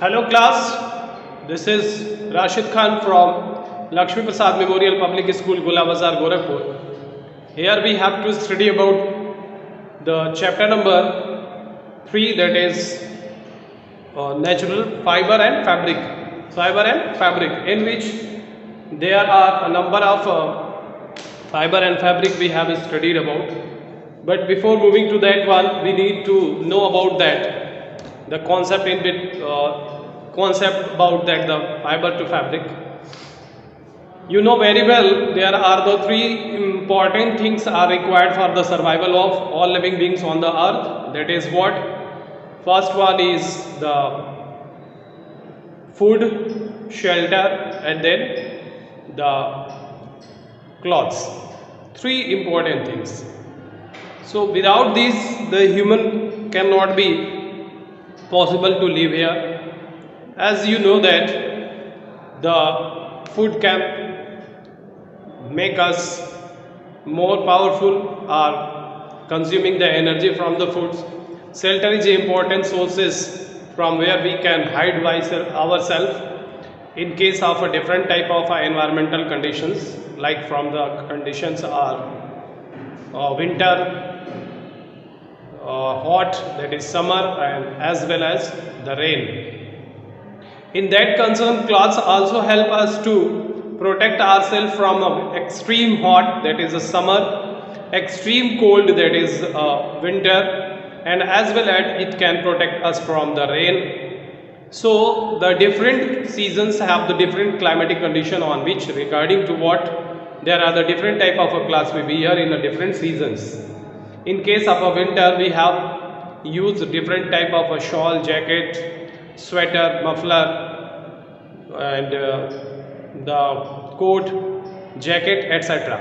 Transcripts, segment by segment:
Hello class, this is Rashid Khan from Lakshmi Prasad Memorial Public School, Gola Bazar, Gorakhpur. Here we have to study about the chapter number 3, that is natural fiber and fabric. Fiber and fabric, in which there are a number of fiber and fabric we have studied about. But before moving to that one, we need to know about that the concept concept about that the fiber to fabric. You know very well there are the three important things are required for the survival of all living beings on the earth. That is what? First one is the food, shelter, and then the clothes. Three important things. So without these the human cannot be possible to live here. As you know that the food can make us more powerful or consuming the energy from the foods. Shelter is important sources from where we can hide ourselves in case of a different type of environmental conditions, like from the conditions are winter, hot, that is summer, and as well as the rain. In that concern, clothes also help us to protect ourselves from extreme hot, that is a summer, extreme cold, that is winter, and as well as it can protect us from the rain. So the different seasons have the different climatic condition on which regarding to what there are the different type of a clothes we wear in the different seasons. In case of a winter, we have used different type of a shawl, jacket, sweater, muffler, and the coat, jacket, etc.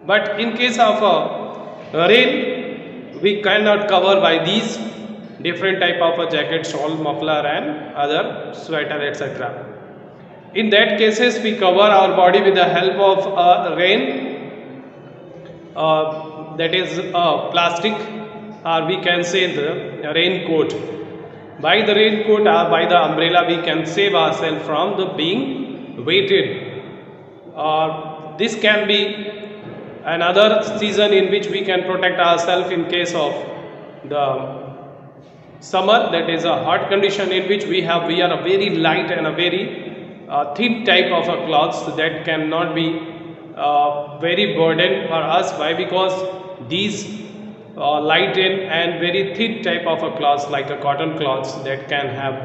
But in case of rain, we cannot cover by these different type of a jacket, shawl, muffler, and other sweater, etc. In that cases, we cover our body with the help of rain. That is plastic, or we can say the raincoat. By the raincoat or by the umbrella we can save ourselves from the being wetted. This can be another season in which we can protect ourselves in case of the summer, that is a hot condition in which we are a very light and a very thin type of a clothes that cannot be very burden for us. Why? Because these lighten and very thin type of a cloth like a cotton cloths that can have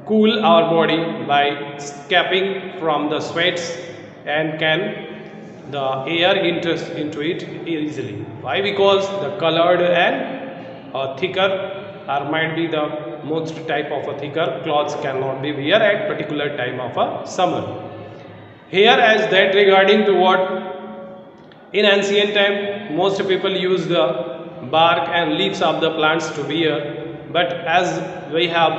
cool our body by escaping from the sweats and can the air enters into it easily. Why? Because the colored and thicker or might be the most type of a thicker cloths cannot be wear at particular time of a summer. Here as that regarding to what in ancient time most people use the bark and leaves of the plants to wear, but as we have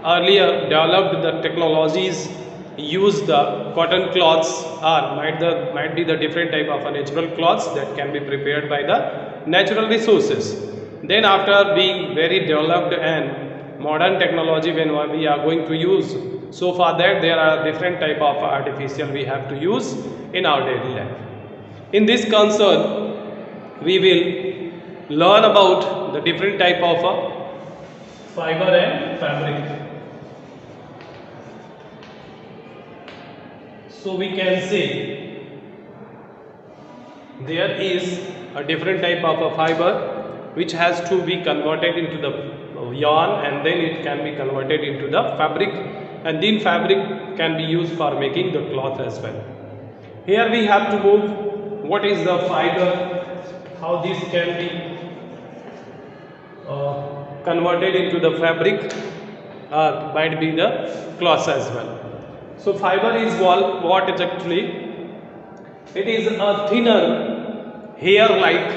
earlier developed the technologies, use the cotton cloths or might be the different type of a natural cloths that can be prepared by the natural resources. Then after being very developed and modern technology when we are going to use, so for that there are different type of artificial we have to use in our daily life. In this concern, we will learn about the different type of fiber and fabric. So we can say there is a different type of a fiber which has to be converted into the yarn, and then it can be converted into the fabric, and then fabric can be used for making the cloth as well. Here we have to move what is the fiber, how this can be converted into the fabric or might be the cloth as well. So fiber is what is actually, it is a thinner hair like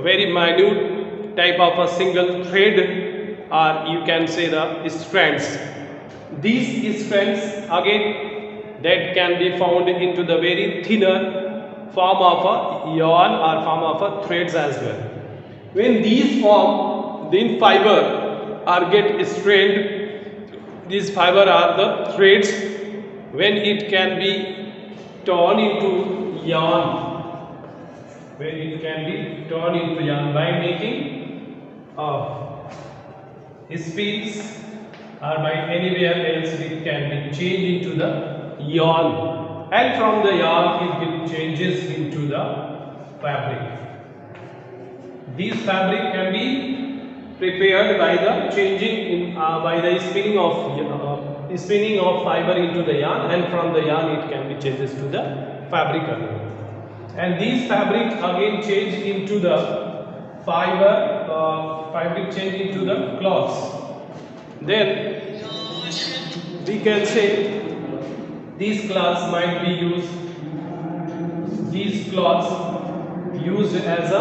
very minute type of a single thread, or you can say the strands. These strands again that can be found into the very thinner form of a yarn or form of a threads as well. When these form, then fiber are get strained. These fiber are the threads when it can be turned into yarn. When it can be turned into yarn by making spins or by anywhere else it can be changed into the yarn, and from the yarn it changes into the fabric. These fabric can be prepared by the changing in by the spinning of fiber into the yarn, and from the yarn it can be changes to the fabric again. And these fabric again change into the fabric change into the cloths. Then we can say these cloths might be used. These cloths used as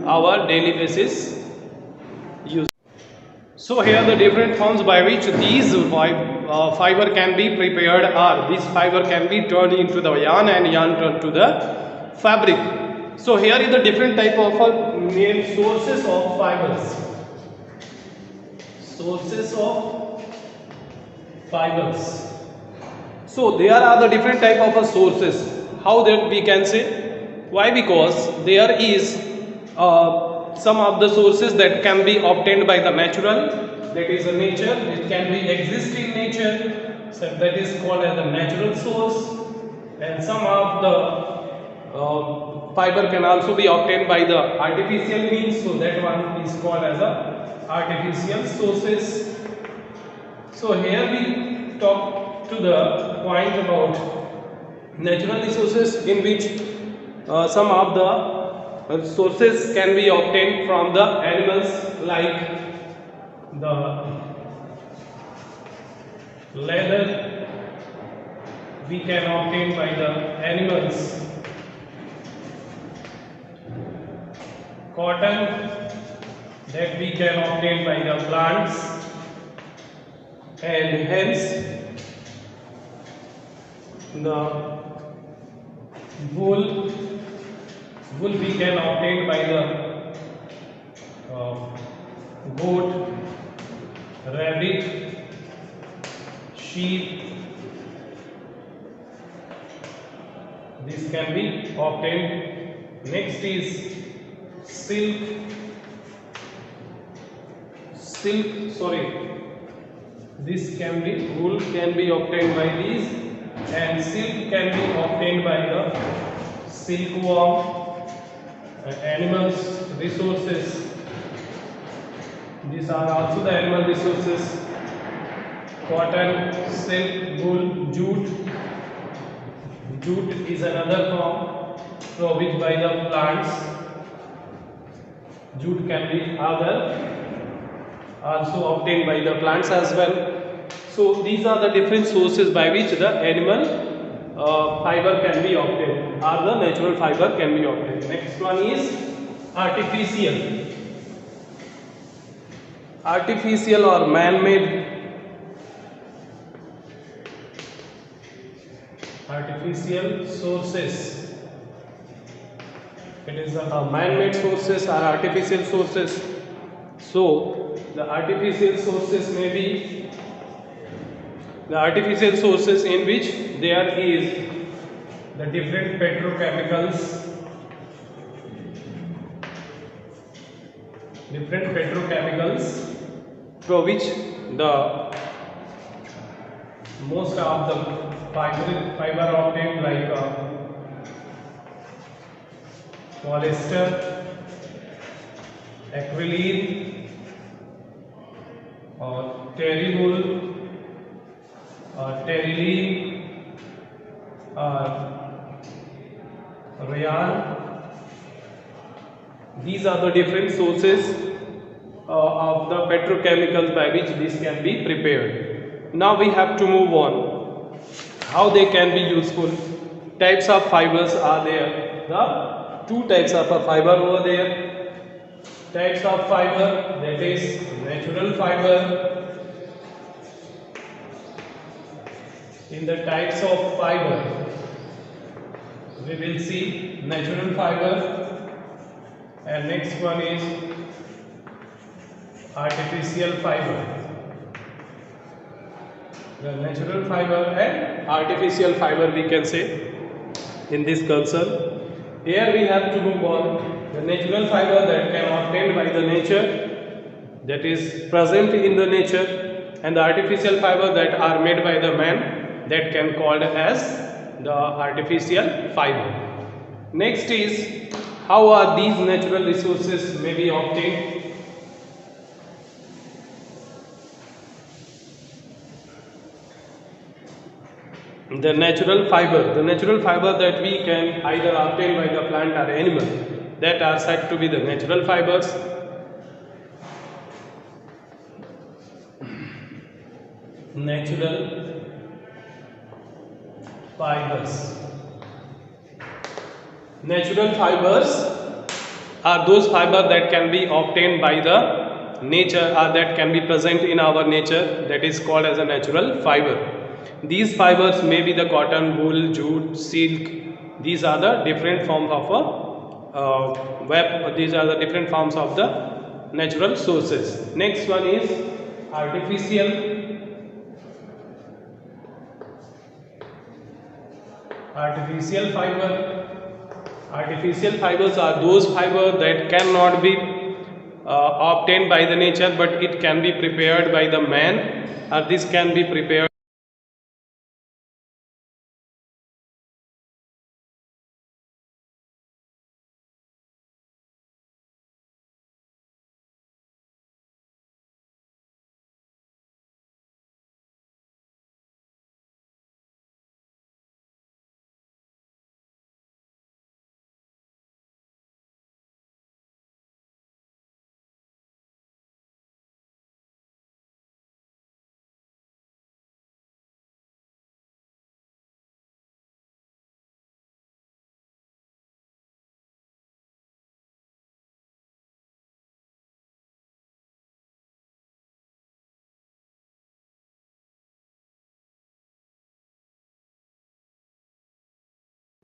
our daily basis use. So here the different forms by which these fiber can be prepared are: this fiber can be turned into the yarn and yarn turned to the fabric. So here is the different type of main sources of fibers. Sources of fibers. So there are the different type of sources. How that we can say? Why? Because there is some of the sources that can be obtained by the natural, that is a nature. It can be exist in nature, so that is called as the natural source. And some of the fiber can also be obtained by the artificial means, so that one is called as a artificial sources. So here we talk to the point about natural resources, in which some of the sources can be obtained from the animals, like the leather we can obtain by the animals, cotton that we can obtain by the plants, and hence the wool we can obtain by the goat, rabbit, sheep. This can be obtained. Next is silk. This can be, wool can be obtained by these, and silk can be obtained by the silkworm. Animals resources. These are also the animal resources: cotton, silk, wool, jute. Jute is another form provided by the plants. Jute can be also obtained by the plants as well. So these are the different sources by which the animal fiber can be obtained, or the natural fiber can be obtained. Next one is artificial. Artificial or man-made. Artificial sources. It is man-made sources or artificial sources. So the artificial sources may be the artificial sources in which there is the different petrochemicals, for which the most of the fiber obtained, like polyester, acrylic, or terry wool, or terylene, or rayon. These are the different sources of the petrochemicals by which this can be prepared. Now we have to move on. How they can be useful? Types of fibers are there. The two types of a fiber over there. Types of fiber, that is natural fiber. In the types of fiber, we will see natural fiber, and next one is artificial fiber. The natural fiber and artificial fiber we can say in this concern. Here we have to move on. The natural fiber that can obtained by the nature, that is present in the nature, and the artificial fiber that are made by the man, that can called as the artificial fiber. Next is how are these natural resources may be obtained. The natural fiber that we can either obtain by the plant or animal, that are said to be the natural fibers. Natural fibers are those fibers that can be obtained by the nature, or that can be present in our nature, that is called as a natural fiber. These fibers may be the cotton, wool, jute, silk. These are the different forms of web. These are the different forms of the natural sources. Next one is artificial fiber. Artificial fibers are those fibers that cannot be obtained by the nature, but it can be prepared by the man, or this can be prepared.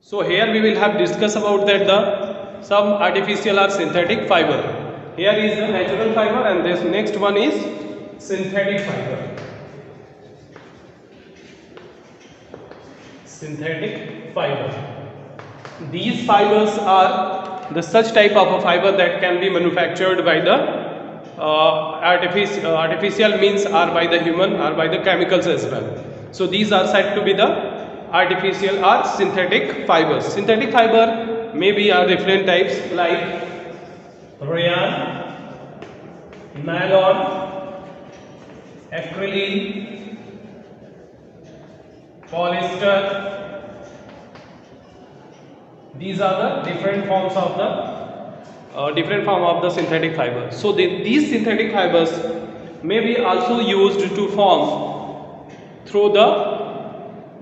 So here we will have discuss about that the some artificial or synthetic fiber. Here is the natural fiber, and this next one is synthetic fiber. Synthetic fiber. These fibers are the such type of a fiber that can be manufactured by the artificial means, or by the human, or by the chemicals as well. So these are said to be the artificial or synthetic fibers. Synthetic fiber may be different types like rayon, nylon, acrylic, polyester. These are the different forms of the synthetic fibers. So these synthetic fibers may be also used to form through the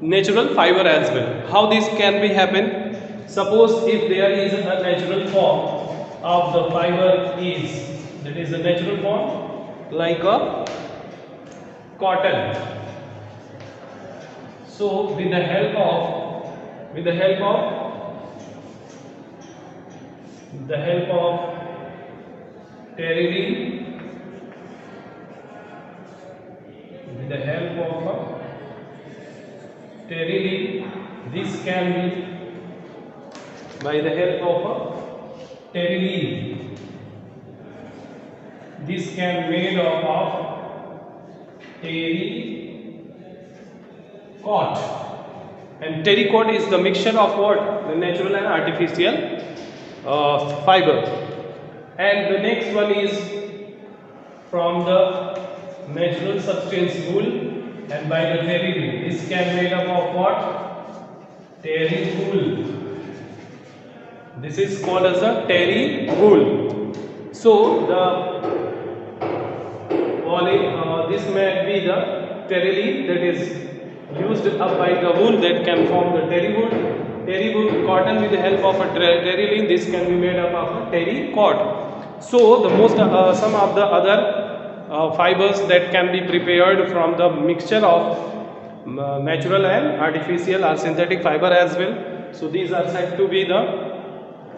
natural fiber as well. How this can be happen? Suppose if there is a natural form of the fiber that is a natural form like a cotton. So with the help of terylene, this can be by the help of terylene. This can made of terrycot, and terrycot is the mixture of what? The natural and artificial fiber. And the next one is from the natural substance wool, and by the terylene. This can made up of what? Terry wool. This is called as a terry wool. So this may be the terylene that is used up by the wool that can form the terry wool. Terry wool, cotton, with the help of a terylene, this can be made up of a terrycot. So the some of the other fibers that can be prepared from the mixture of natural and artificial or synthetic fiber as well. So these are said to be the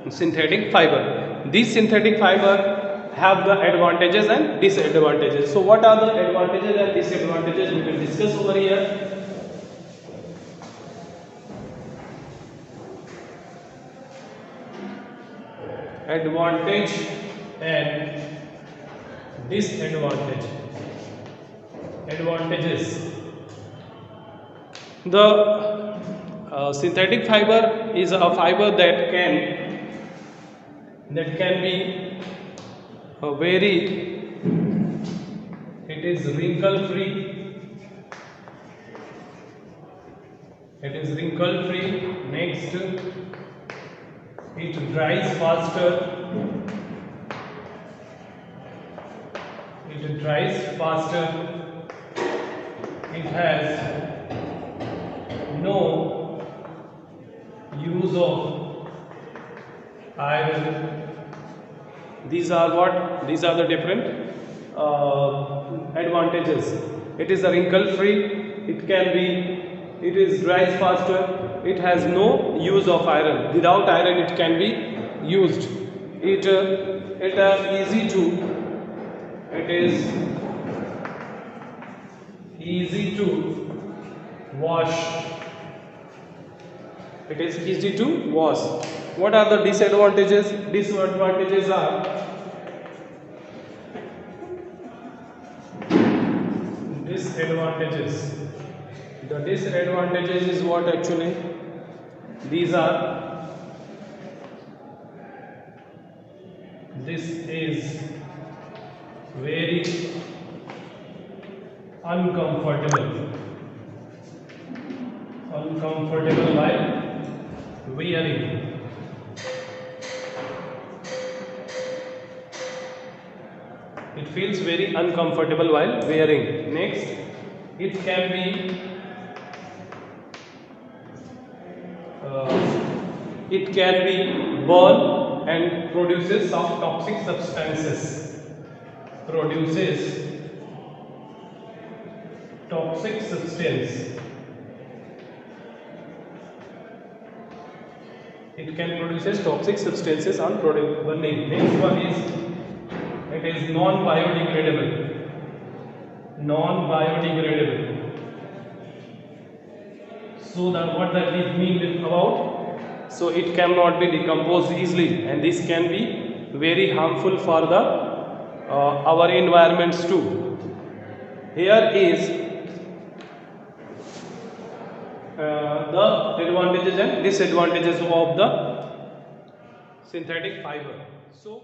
synthetic fiber. these synthetic fiber have the advantages and disadvantages. So what are the advantages and disadvantages we will discuss over here. Advantage and disadvantage. Advantages. The synthetic fiber is a fiber that can be very, it is wrinkle free. It is wrinkle free. Next, it dries faster. It dries faster. It has no use of iron. These are what? These are the different advantages. It is a wrinkle free. It is dries faster. It has no use of iron. Without iron, it can be used. It is easy to wash. It is easy to wash. What are the disadvantages? Disadvantages are disadvantages. The disadvantages is what actually? These are, this is very uncomfortable while wearing. It feels very uncomfortable while wearing. Next, it can be burn and produces some toxic substances. It can produce toxic substances on burning. Next one is, it is non-biodegradable. So what that means about? So it cannot be decomposed easily, and this can be very harmful for the our environments too. Here is the advantages and disadvantages of the synthetic fiber. So